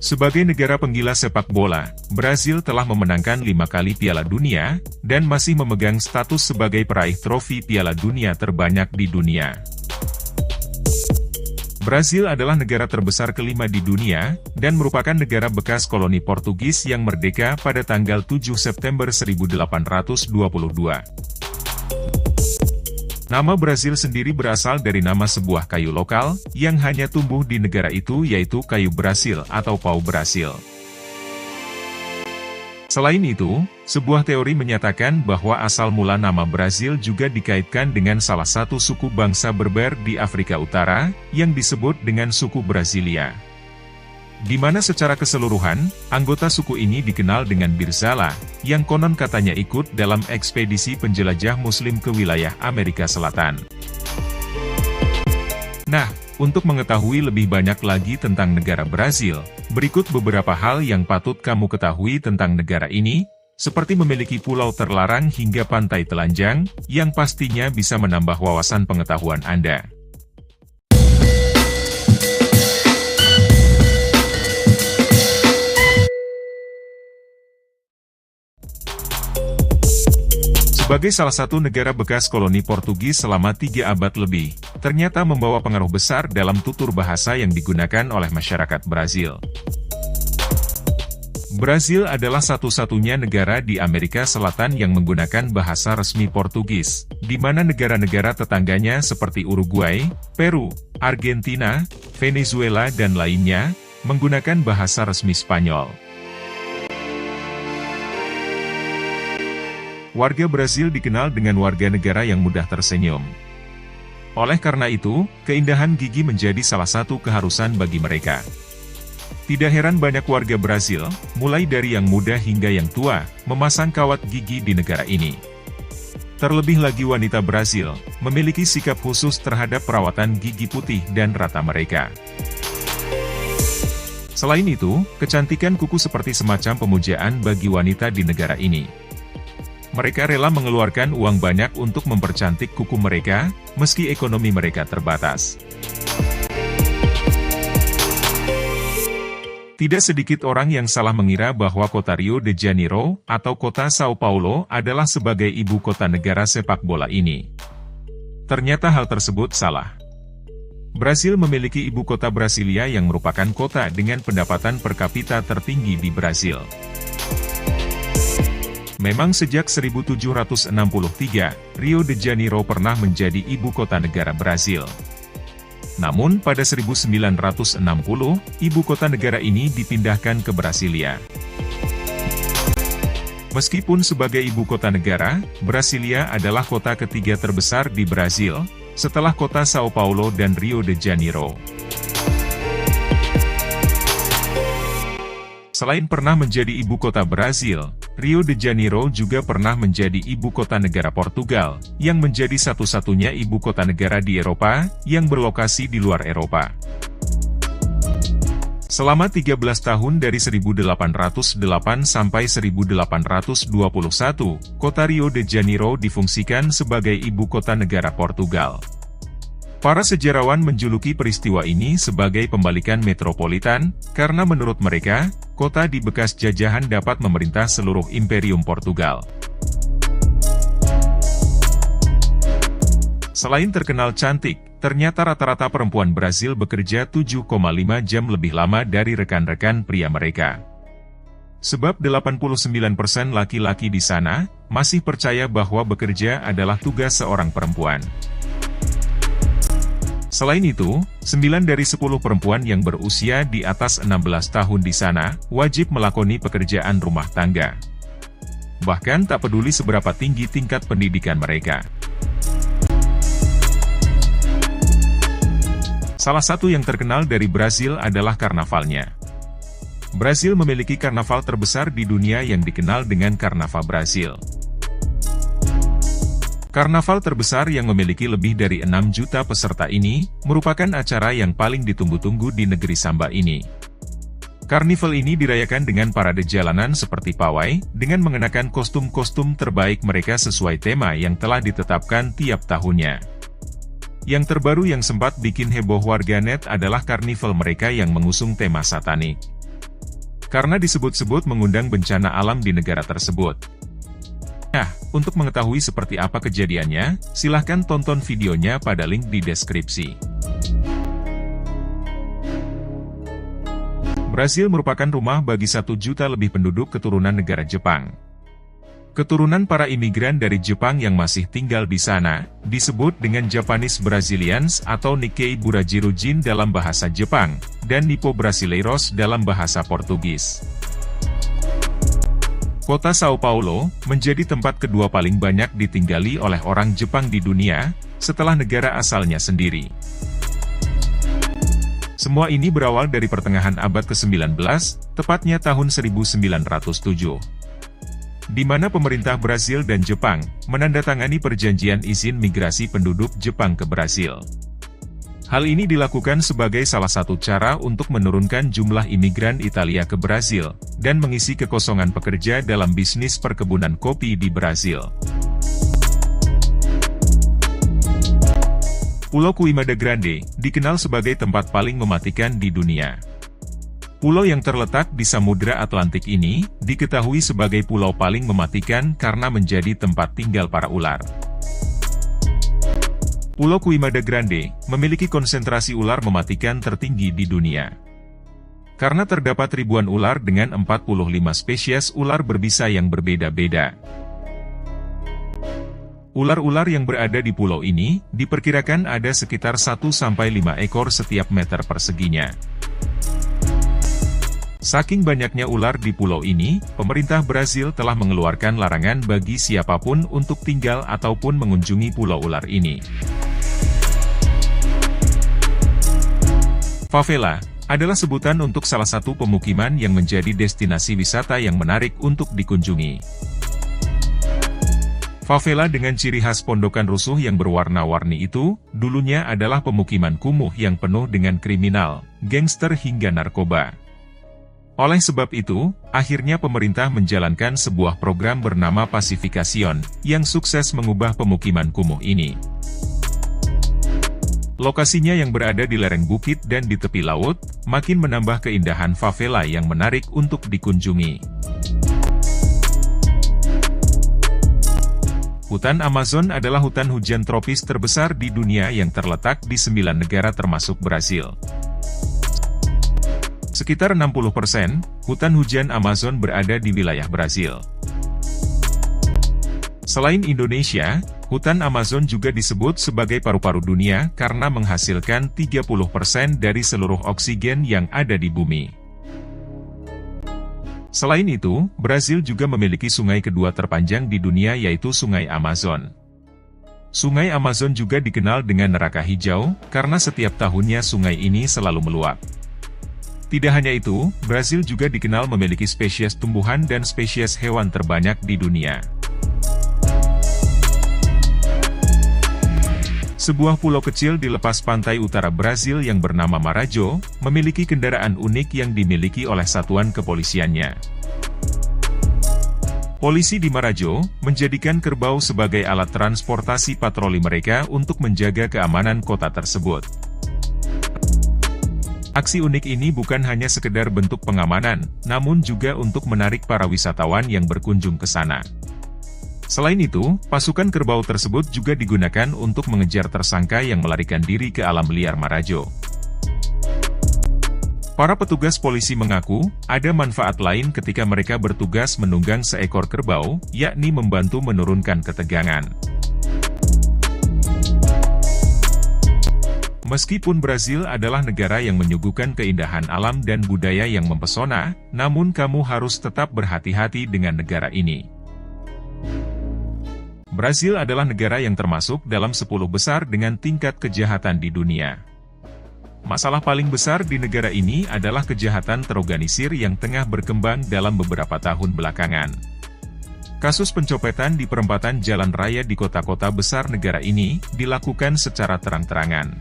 Sebagai negara penggila sepak bola, Brasil telah memenangkan 5 kali Piala Dunia, dan masih memegang status sebagai peraih trofi Piala Dunia terbanyak di dunia. Brasil adalah negara terbesar kelima di dunia, dan merupakan negara bekas koloni Portugis yang merdeka pada tanggal 7 September 1822. Nama Brasil sendiri berasal dari nama sebuah kayu lokal, yang hanya tumbuh di negara itu yaitu kayu Brasil atau pau Brasil. Selain itu, sebuah teori menyatakan bahwa asal mula nama Brasil juga dikaitkan dengan salah satu suku bangsa Berber di Afrika Utara, yang disebut dengan suku Brasilia. Di mana secara keseluruhan, anggota suku ini dikenal dengan Birzala, yang konon katanya ikut dalam ekspedisi penjelajah Muslim ke wilayah Amerika Selatan. Nah, untuk mengetahui lebih banyak lagi tentang negara Brasil, berikut beberapa hal yang patut kamu ketahui tentang negara ini, seperti memiliki pulau terlarang hingga pantai telanjang, yang pastinya bisa menambah wawasan pengetahuan Anda. Sebagai salah satu negara bekas koloni Portugis selama 3 abad lebih, ternyata membawa pengaruh besar dalam tutur bahasa yang digunakan oleh masyarakat Brasil. Brasil adalah satu-satunya negara di Amerika Selatan yang menggunakan bahasa resmi Portugis, di mana negara-negara tetangganya seperti Uruguay, Peru, Argentina, Venezuela dan lainnya, menggunakan bahasa resmi Spanyol. Warga Brasil dikenal dengan warga negara yang mudah tersenyum. Oleh karena itu, keindahan gigi menjadi salah satu keharusan bagi mereka. Tidak heran banyak warga Brasil, mulai dari yang muda hingga yang tua, memasang kawat gigi di negara ini. Terlebih lagi wanita Brasil, memiliki sikap khusus terhadap perawatan gigi putih dan rata mereka. Selain itu, kecantikan kuku seperti semacam pemujaan bagi wanita di negara ini. Mereka rela mengeluarkan uang banyak untuk mempercantik kuku mereka, meski ekonomi mereka terbatas. Tidak sedikit orang yang salah mengira bahwa kota Rio de Janeiro, atau kota Sao Paulo, adalah sebagai ibu kota negara sepak bola ini. Ternyata hal tersebut salah. Brasil memiliki ibu kota Brasilia yang merupakan kota dengan pendapatan per kapita tertinggi di Brasil. Memang sejak 1763, Rio de Janeiro pernah menjadi ibu kota negara Brasil. Namun pada 1960, ibu kota negara ini dipindahkan ke Brasilia. Meskipun sebagai ibu kota negara, Brasilia adalah kota ketiga terbesar di Brasil, setelah kota Sao Paulo dan Rio de Janeiro. Selain pernah menjadi ibu kota Brasil, Rio de Janeiro juga pernah menjadi ibu kota negara Portugal, yang menjadi satu-satunya ibu kota negara di Eropa, yang berlokasi di luar Eropa. Selama 13 tahun dari 1808 sampai 1821, kota Rio de Janeiro difungsikan sebagai ibu kota negara Portugal. Para sejarawan menjuluki peristiwa ini sebagai pembalikan metropolitan, karena menurut mereka, kota di bekas jajahan dapat memerintah seluruh imperium Portugal. Selain terkenal cantik, ternyata rata-rata perempuan Brasil bekerja 7,5 jam lebih lama dari rekan-rekan pria mereka. Sebab 89% laki-laki di sana, masih percaya bahwa bekerja adalah tugas seorang perempuan. Selain itu, 9 dari 10 perempuan yang berusia di atas 16 tahun di sana, wajib melakoni pekerjaan rumah tangga. Bahkan tak peduli seberapa tinggi tingkat pendidikan mereka. Salah satu yang terkenal dari Brasil adalah karnavalnya. Brasil memiliki karnaval terbesar di dunia yang dikenal dengan Karnaval Brasil. Karnaval terbesar yang memiliki lebih dari 6 juta peserta ini, merupakan acara yang paling ditunggu-tunggu di negeri Samba ini. Karnival ini dirayakan dengan parade jalanan seperti pawai, dengan mengenakan kostum-kostum terbaik mereka sesuai tema yang telah ditetapkan tiap tahunnya. Yang terbaru yang sempat bikin heboh warganet adalah karnival mereka yang mengusung tema satanik. karena disebut-sebut mengundang bencana alam di negara tersebut. Nah, untuk mengetahui seperti apa kejadiannya, silahkan tonton videonya pada link di deskripsi. Brasil merupakan rumah bagi 1 juta lebih penduduk keturunan negara Jepang. Keturunan para imigran dari Jepang yang masih tinggal di sana, disebut dengan Japanese Brazilians atau Nikkei Burajirujin dalam bahasa Jepang, dan Nippo Brasileiros dalam bahasa Portugis. Kota Sao Paulo menjadi tempat kedua paling banyak ditinggali oleh orang Jepang di dunia, setelah negara asalnya sendiri. Semua ini berawal dari pertengahan abad ke-19, tepatnya tahun 1907. Di mana pemerintah Brasil dan Jepang menandatangani perjanjian izin migrasi penduduk Jepang ke Brasil. Hal ini dilakukan sebagai salah satu cara untuk menurunkan jumlah imigran Italia ke Brasil, dan mengisi kekosongan pekerja dalam bisnis perkebunan kopi di Brasil. Pulau Queimada Grande dikenal sebagai tempat paling mematikan di dunia. Pulau yang terletak di Samudra Atlantik ini, diketahui sebagai pulau paling mematikan karena menjadi tempat tinggal para ular. Pulau Queimada Grande memiliki konsentrasi ular mematikan tertinggi di dunia. Karena terdapat ribuan ular dengan 45 spesies ular berbisa yang berbeda-beda. Ular-ular yang berada di pulau ini, diperkirakan ada sekitar 1-5 ekor setiap meter perseginya. Saking banyaknya ular di pulau ini, pemerintah Brasil telah mengeluarkan larangan bagi siapapun untuk tinggal ataupun mengunjungi pulau ular ini. Favela adalah sebutan untuk salah satu pemukiman yang menjadi destinasi wisata yang menarik untuk dikunjungi. Favela dengan ciri khas pondokan rusuh yang berwarna-warni itu, dulunya adalah pemukiman kumuh yang penuh dengan kriminal, gangster hingga narkoba. Oleh sebab itu, akhirnya pemerintah menjalankan sebuah program bernama Pacificación, yang sukses mengubah pemukiman kumuh ini. Lokasinya yang berada di lereng bukit dan di tepi laut, makin menambah keindahan favela yang menarik untuk dikunjungi. Hutan Amazon adalah hutan hujan tropis terbesar di dunia yang terletak di 9 negara termasuk Brasil. Sekitar 60% hutan hujan Amazon berada di wilayah Brasil. Selain Indonesia, hutan Amazon juga disebut sebagai paru-paru dunia karena menghasilkan 30% dari seluruh oksigen yang ada di bumi. Selain itu, Brasil juga memiliki sungai kedua terpanjang di dunia yaitu Sungai Amazon. Sungai Amazon juga dikenal dengan neraka hijau, karena setiap tahunnya sungai ini selalu meluap. Tidak hanya itu, Brasil juga dikenal memiliki spesies tumbuhan dan spesies hewan terbanyak di dunia. Sebuah pulau kecil di lepas pantai utara Brasil yang bernama Marajo, memiliki kendaraan unik yang dimiliki oleh satuan kepolisiannya. Polisi di Marajo menjadikan kerbau sebagai alat transportasi patroli mereka untuk menjaga keamanan kota tersebut. Aksi unik ini bukan hanya sekedar bentuk pengamanan, namun juga untuk menarik para wisatawan yang berkunjung ke sana. Selain itu, pasukan kerbau tersebut juga digunakan untuk mengejar tersangka yang melarikan diri ke alam liar Marajo. Para petugas polisi mengaku, ada manfaat lain ketika mereka bertugas menunggang seekor kerbau, yakni membantu menurunkan ketegangan. Meskipun Brasil adalah negara yang menyuguhkan keindahan alam dan budaya yang mempesona, namun kamu harus tetap berhati-hati dengan negara ini. Brasil adalah negara yang termasuk dalam 10 besar dengan tingkat kejahatan di dunia. Masalah paling besar di negara ini adalah kejahatan terorganisir yang tengah berkembang dalam beberapa tahun belakangan. Kasus pencopetan di perempatan jalan raya di kota-kota besar negara ini dilakukan secara terang-terangan.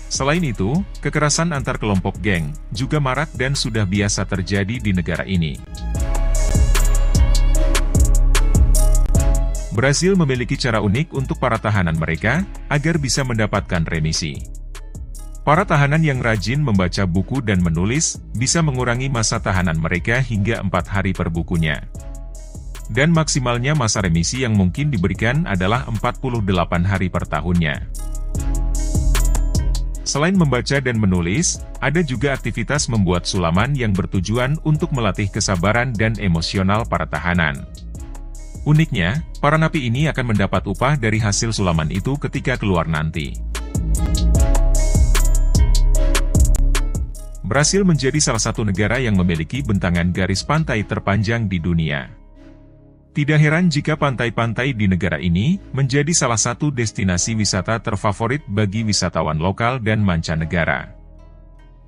Selain itu, kekerasan antar kelompok geng juga marak dan sudah biasa terjadi di negara ini. Brasil memiliki cara unik untuk para tahanan mereka, agar bisa mendapatkan remisi. Para tahanan yang rajin membaca buku dan menulis, bisa mengurangi masa tahanan mereka hingga 4 hari per bukunya. Dan maksimalnya masa remisi yang mungkin diberikan adalah 48 hari per tahunnya. Selain membaca dan menulis, ada juga aktivitas membuat sulaman yang bertujuan untuk melatih kesabaran dan emosional para tahanan. Uniknya, para napi ini akan mendapat upah dari hasil sulaman itu ketika keluar nanti. Brasil menjadi salah satu negara yang memiliki bentangan garis pantai terpanjang di dunia. Tidak heran jika pantai-pantai di negara ini menjadi salah satu destinasi wisata terfavorit bagi wisatawan lokal dan mancanegara.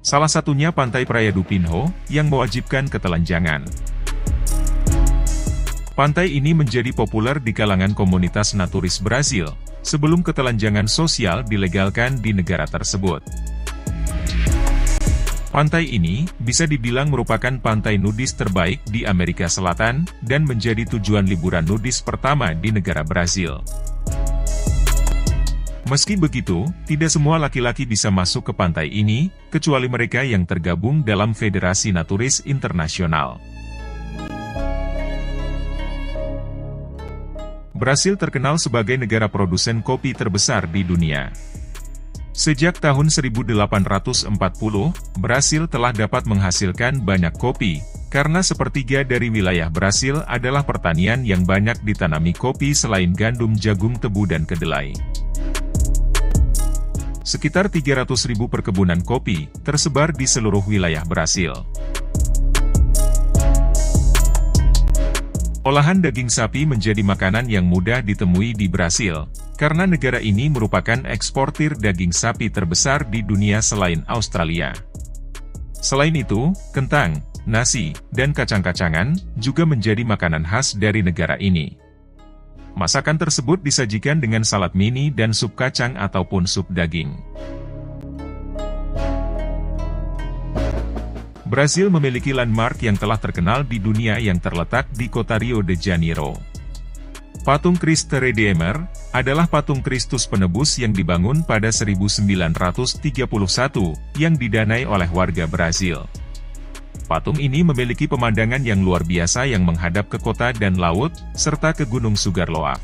Salah satunya Pantai Praia do Pinho, yang mewajibkan ketelanjangan. Pantai ini menjadi populer di kalangan komunitas naturis Brasil, sebelum ketelanjangan sosial dilegalkan di negara tersebut. Pantai ini bisa dibilang merupakan pantai nudis terbaik di Amerika Selatan, dan menjadi tujuan liburan nudis pertama di negara Brasil. Meski begitu, tidak semua laki-laki bisa masuk ke pantai ini, kecuali mereka yang tergabung dalam Federasi Naturis Internasional. Brasil terkenal sebagai negara produsen kopi terbesar di dunia. Sejak tahun 1840, Brasil telah dapat menghasilkan banyak kopi, karena sepertiga dari wilayah Brasil adalah pertanian yang banyak ditanami kopi selain gandum, jagung, tebu, dan kedelai. Sekitar 300.000 perkebunan kopi tersebar di seluruh wilayah Brasil. Olahan daging sapi menjadi makanan yang mudah ditemui di Brasil, karena negara ini merupakan eksportir daging sapi terbesar di dunia selain Australia. Selain itu, kentang, nasi, dan kacang-kacangan juga menjadi makanan khas dari negara ini. Masakan tersebut disajikan dengan salad mini dan sup kacang ataupun sup daging. Brasil memiliki landmark yang telah terkenal di dunia yang terletak di kota Rio de Janeiro. Patung Cristo Redeemer adalah patung Kristus penebus yang dibangun pada 1931, yang didanai oleh warga Brasil. Patung ini memiliki pemandangan yang luar biasa yang menghadap ke kota dan laut, serta ke Gunung Sugarloaf.